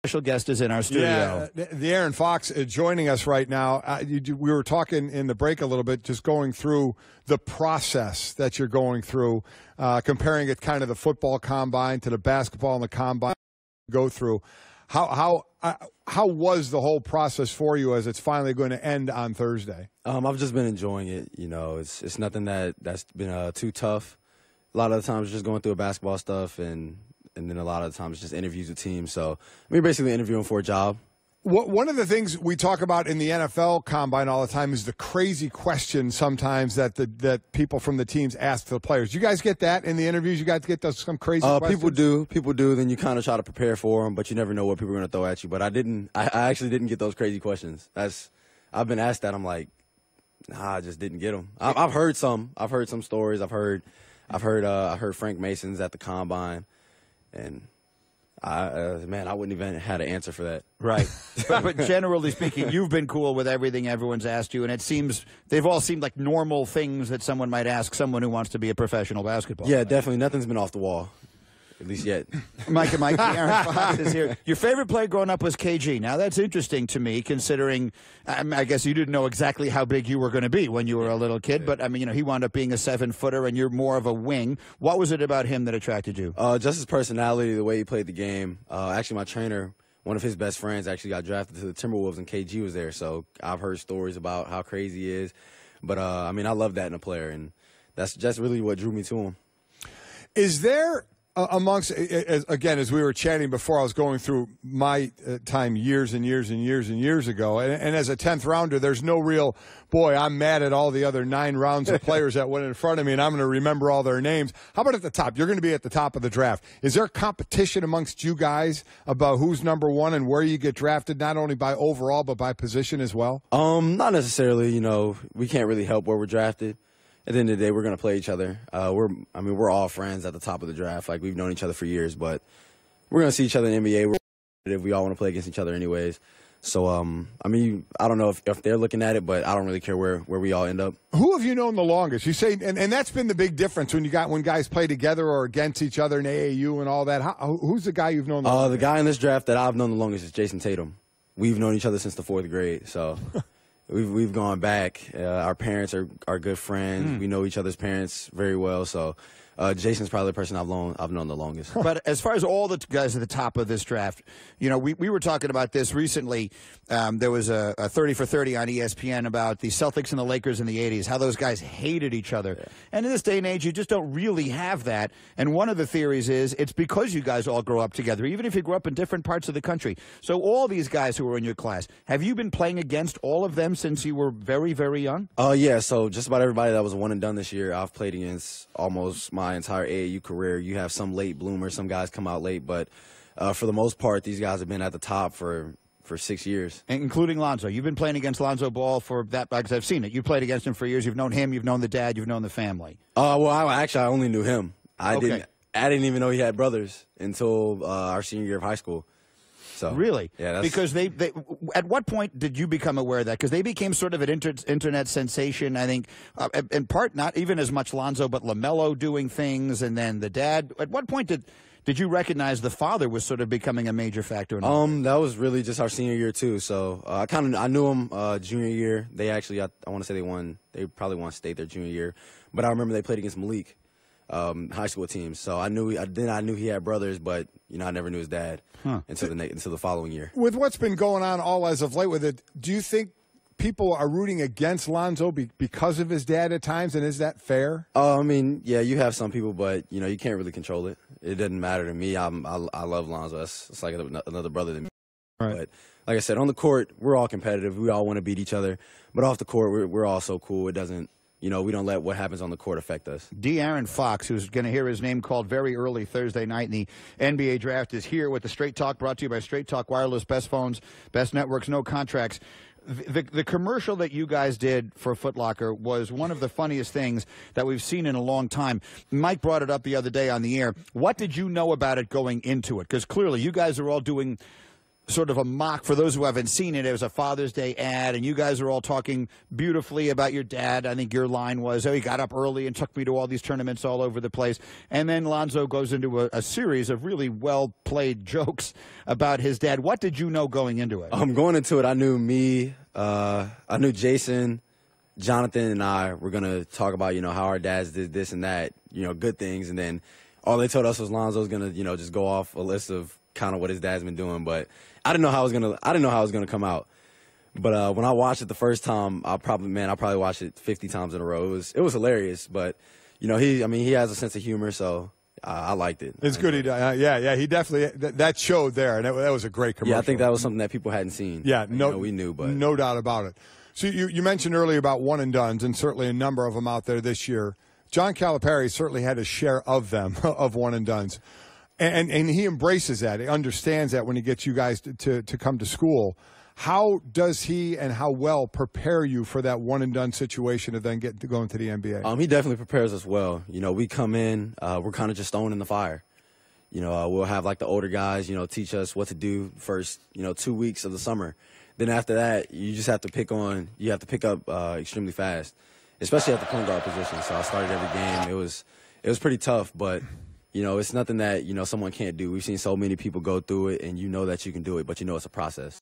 Special guest is in our studio. Yeah, the Aaron Fox joining us right now. We were talking in the break a little bit, just going through the process that you're going through, comparing it kind of the football combine to the basketball and the combine go through. How was the whole process for you as it's finally going to end on Thursday? I've just been enjoying it. You know, it's nothing that's been too tough. A lot of the times just going through basketball stuff and then a lot of the times just interviews with teams. So we're basically interviewing for a job. One of the things we talk about in the NFL combine all the time is the crazy questions sometimes that people from the teams ask to the players. You guys get that in the interviews? You guys get some crazy questions? People do. Then you kind of try to prepare for them, but you never know what people are going to throw at you. But I actually didn't get those crazy questions. I've been asked that. I'm like, nah, I just didn't get them. I've heard some. I've heard some stories. I heard Frank Mason's at the combine. And, I wouldn't even had an answer for that. Right. but generally speaking, you've been cool with everything everyone's asked you, and it seems they've all seemed like normal things that someone might ask someone who wants to be a professional basketball player. Yeah, definitely. Nothing's been off the wall, at least yet. Mike, Aaron Fox is here. Your favorite player growing up was KG. Now, that's interesting to me, considering I guess you didn't know exactly how big you were going to be when you were a little kid, but, he wound up being a 7-footer, and you're more of a wing. What was it about him that attracted you? Just his personality, the way he played the game. Actually, my trainer, one of his best friends, actually got drafted to the Timberwolves, and KG was there. So I've heard stories about how crazy he is. But, I love that in a player, and that's just really what drew me to him. Is there... amongst, again, as we were chatting before, I was going through my time years and years and years and years ago. And as a 10th rounder, there's no real, boy, I'm mad at all the other 9 rounds of players that went in front of me, and I'm going to remember all their names. How about at the top? You're going to be at the top of the draft. Is there competition amongst you guys about who's number 1 and where you get drafted, not only by overall but by position as well? Not necessarily. We can't really help where we're drafted. At the end of the day, we're going to play each other. We're all friends at the top of the draft. Like, we've known each other for years, but we're going to see each other in the NBA. We all want to play against each other anyways. So, I don't know if they're looking at it, but I don't really care where we all end up. Who have you known the longest? You say, and that's been the big difference when guys play together or against each other in AAU and all that. Who's the guy you've known the longest? The guy in this draft that I've known the longest is Jason Tatum. We've known each other since the 4th grade, so... We've gone back. Our parents are good friends. We know each other's parents very well. So Jason's probably the person I've known the longest. But as far as all the guys at the top of this draft, we were talking about this recently. There was a 30 for 30 on ESPN about the Celtics and the Lakers in the 80s, how those guys hated each other. Yeah. And in this day and age, you just don't really have that. And one of the theories is it's because you guys all grow up together, even if you grew up in different parts of the country. So all these guys who were in your class, have you been playing against all of them since you were very, very young? Yeah, so just about everybody that was a one and done this year, I've played against almost my entire AAU career. You have some late bloomers, some guys come out late, but for the most part, these guys have been at the top for 6 years. Including Lonzo. You've been playing against Lonzo Ball for that, because I've seen it. You've played against him for years. You've known him, you've known the dad, you've known the family. Well, I only knew him. I didn't even know he had brothers until our senior year of high school. So, really? Yeah. Because they at what point did you become aware of that? Because they became sort of an internet sensation, I think, in part not even as much Lonzo, but LaMelo doing things, and then the dad. At what point did you recognize the father was sort of becoming a major factor in that was really just our senior year too. So I knew him junior year. They actually I want to say they probably won state their junior year, but I remember they played against Malik. High school teams. So I knew he had brothers, but I never knew his dad until the following year. With what's been going on all as of late with it, do you think people are rooting against Lonzo because of his dad at times, and is that fair? Yeah, you have some people, but you can't really control it. It doesn't matter to me. I love Lonzo. It's like another brother to me. Right. But like I said, on the court, we're all competitive. We all want to beat each other. But off the court, we're all so cool. It doesn't. We don't let what happens on the court affect us. Aaron Fox, who's going to hear his name called very early Thursday night in the NBA draft, is here with the Straight Talk, brought to you by Straight Talk Wireless, best phones, best networks, no contracts. The commercial that you guys did for Foot Locker was one of the funniest things that we've seen in a long time. Mike brought it up the other day on the air. What did you know about it going into it? Because clearly you guys are all doing sort of a mock for those who haven't seen it. It was a Father's Day ad, and you guys are all talking beautifully about your dad. I think your line was, "Oh, he got up early and took me to all these tournaments all over the place." And then Lonzo goes into a series of really well-played jokes about his dad. What did you know going into it? Going into it, I knew Jason, Jonathan, and I were going to talk about, how our dads did this and that, good things. And then all they told us was Lonzo's going to, just go off a list of kind of what his dad's been doing. But I didn't know how it was going to come out. But when I watched it the first time, I probably watched it 50 times in a row. It was hilarious. But, he has a sense of humor, so I liked it. It's good. He definitely that showed there, and that was a great commercial. Yeah, I think that was something that people hadn't seen. Yeah, we knew, but no doubt about it. So you mentioned earlier about one and dones, and certainly a number of them out there this year. John Calipari certainly had his share of them, of one and dones, and he embraces that. He understands that when he gets you guys to come to school. How does he and how well prepare you for that one and done situation to then get to go into the NBA? He definitely prepares us well. We come in, we're kind of just thrown in the fire. We'll have like the older guys, teach us what to do first, 2 weeks of the summer. Then after that, you just have to pick up extremely fast, especially at the point guard position. So I started every game. It was pretty tough, but it's nothing that someone can't do. We've seen so many people go through it, and that you can do it, but it's a process.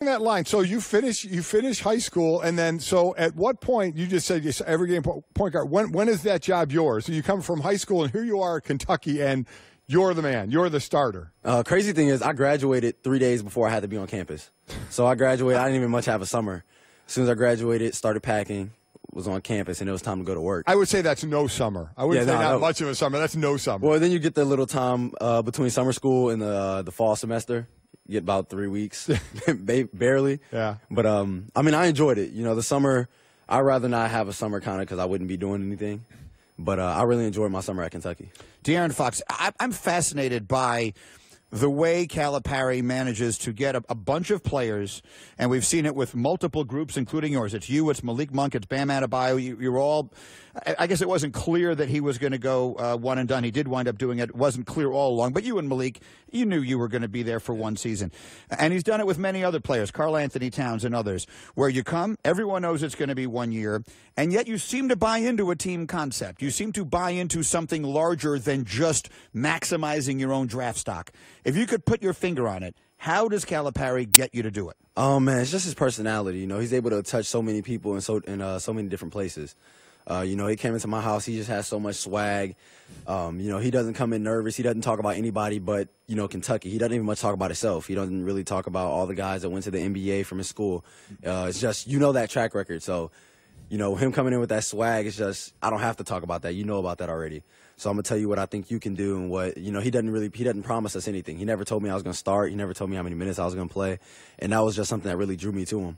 That line. So you finish high school, and then so at what point you just said every game point guard? When is that job yours? So you come from high school, and here you are at Kentucky, and you're the man. You're the starter. Crazy thing is, I graduated 3 days before I had to be on campus. So I graduated. I didn't even much have a summer. As soon as I graduated, started packing, was on campus, and it was time to go to work. I would say that's no summer. I wouldn't say not much of a summer. That's no summer. Well, then you get the little time between summer school and the fall semester. You get about 3 weeks, barely. Yeah. But, I enjoyed it. The summer, I'd rather not have a summer kind of because I wouldn't be doing anything. But I really enjoyed my summer at Kentucky. De'Aaron Fox, I'm fascinated by the way Calipari manages to get a bunch of players, and we've seen it with multiple groups, including yours. It's you, it's Malik Monk, it's Bam Adebayo. You're all – I guess it wasn't clear that he was going to go one and done. He did wind up doing it. It wasn't clear all along. But you and Malik, you knew you were going to be there for one season. And he's done it with many other players, Karl Anthony Towns and others, where you come, everyone knows it's going to be 1 year, and yet you seem to buy into a team concept. You seem to buy into something larger than just maximizing your own draft stock. If you could put your finger on it, how does Calipari get you to do it? Oh, man, it's just his personality. He's able to touch so many people in so many different places. He came into my house. He just has so much swag. He doesn't come in nervous. He doesn't talk about anybody but, Kentucky. He doesn't even much talk about himself. He doesn't really talk about all the guys that went to the NBA from his school. It's just, that track record. So, him coming in with that swag, it's just, I don't have to talk about that. You know about that already. So I'm going to tell you what I think you can do and what, he doesn't promise us anything. He never told me I was going to start. He never told me how many minutes I was going to play. And that was just something that really drew me to him.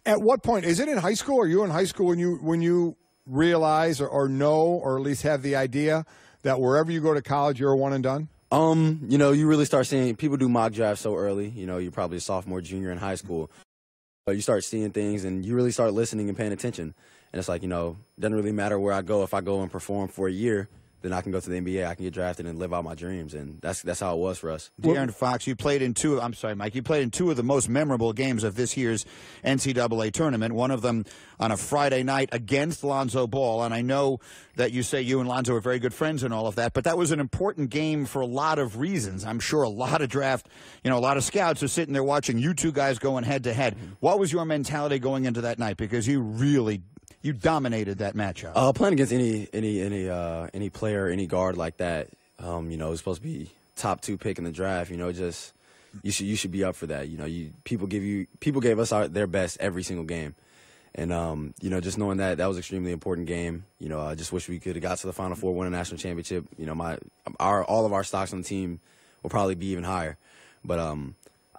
At what point, is it in high school? Are you in high school when you realize or know or at least have the idea that wherever you go to college, you're a one and done? You really start seeing people do mock drafts so early. You're probably a sophomore, junior in high school. But you start seeing things and you really start listening and paying attention. And it's like, it doesn't really matter where I go. If I go and perform for a year, then I can go to the NBA, I can get drafted and live out my dreams. And that's how it was for us. De'Aaron Fox, you played in Mike, you played in two of the most memorable games of this year's NCAA tournament, one of them on a Friday night against Lonzo Ball. And I know that you say you and Lonzo are very good friends and all of that, but that was an important game for a lot of reasons. I'm sure a lot of a lot of scouts are sitting there watching you two guys going head to head. What was your mentality going into that night? Because you dominated that matchup. Playing against any player, any guard like that, who's supposed to be top 2 pick in the draft. Just you should be up for that. People gave us their best every single game, and just knowing that was an extremely important game. I just wish we could have got to the Final Four, won a national championship. All of our stocks on the team will probably be even higher, but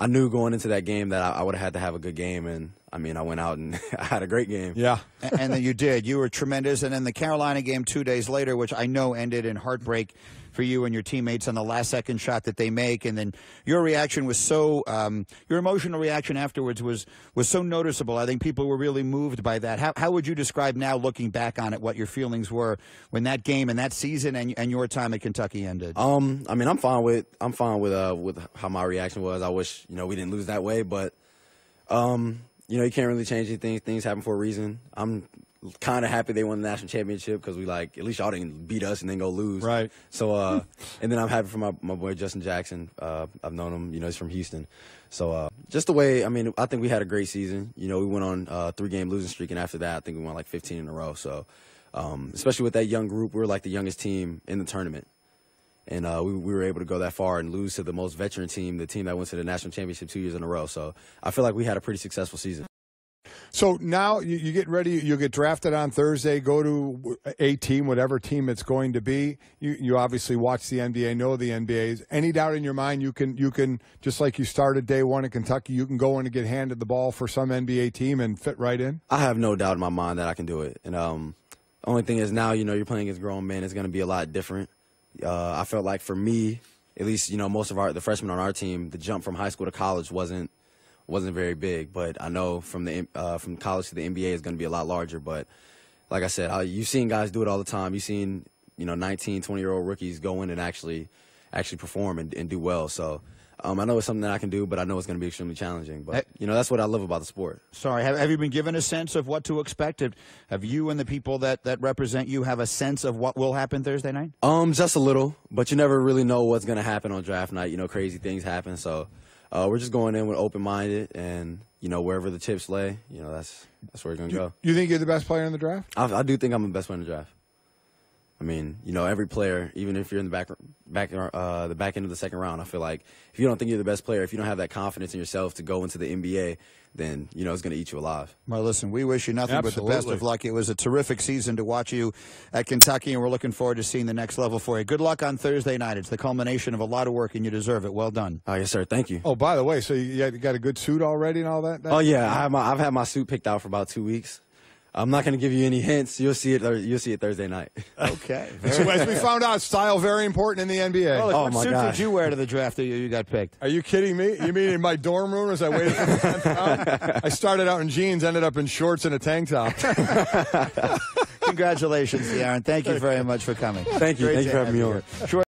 I knew going into that game that I would have had to have a good game, and I mean, I went out and I had a great game. Yeah. And then you did. You were tremendous. And then the Carolina game 2 days later, which I know ended in heartbreak for you and your teammates on the last-second shot that they make. And then your reaction was so your emotional reaction afterwards was so noticeable. I think people were really moved by that. How would you describe now, looking back on it, what your feelings were when that game and that season and your time at Kentucky ended? I mean, I'm fine with how my reaction was. I wish, we didn't lose that way, but you can't really change anything. Things happen for a reason. I'm kind of happy they won the national championship because at least y'all didn't beat us and then go lose. Right. So, and then I'm happy for my boy Justin Jackson. I've known him, he's from Houston. So, just the way, I think we had a great season. We went on a 3-game losing streak, and after that, I think we won like 15 in a row. So, especially with that young group, we were like the youngest team in the tournament. And we were able to go that far and lose to the most veteran team, the team that went to the national championship 2 years in a row. So I feel like we had a pretty successful season. So now you get ready. You'll get drafted on Thursday. Go to a team, whatever team it's going to be. You obviously watch the NBA, know the NBAs. Any doubt in your mind you can just like you started day one in Kentucky, you can go in and get handed the ball for some NBA team and fit right in? I have no doubt in my mind that I can do it. And only thing is now, you're playing against grown men. It's going to be a lot different. I felt like for me, at least, most of the freshmen on our team, the jump from high school to college wasn't very big. But I know from college to the NBA is going to be a lot larger. But like I said, you've seen guys do it all the time. You've seen 19, 20-year-old rookies go in and actually perform and do well. So I know it's something that I can do, but I know it's going to be extremely challenging. But that's what I love about the sport. Sorry, have you been given a sense of what to expect? Have you and the people that represent you have a sense of what will happen Thursday night? Just a little, but you never really know what's going to happen on draft night. Crazy things happen. So we're just going in with open-minded, and wherever the chips lay, that's where we're going to go. You think you're the best player in the draft? I do think I'm the best player in the draft. Every player, even if you're in the back end of the second round, I feel like if you don't think you're the best player, if you don't have that confidence in yourself to go into the NBA, then it's going to eat you alive. Well, listen, we wish you nothing but the best of luck. It was a terrific season to watch you at Kentucky, and we're looking forward to seeing the next level for you. Good luck on Thursday night. It's the culmination of a lot of work, and you deserve it. Well done. Oh, yes, sir. Thank you. Oh, by the way, so you got a good suit already and all that? Oh, yeah. I've had my suit picked out for about 2 weeks. I'm not going to give you any hints. You'll see it Thursday night. Okay. As we found out, style very important in the NBA. Oh, what suit did you wear to the draft that you got picked? Are you kidding me? You mean in my dorm room as I waited for the 10th round? I started out in jeans, ended up in shorts and a tank top. Congratulations, Aaron. Thank you very much for coming. Thank you. Thank you for having me on.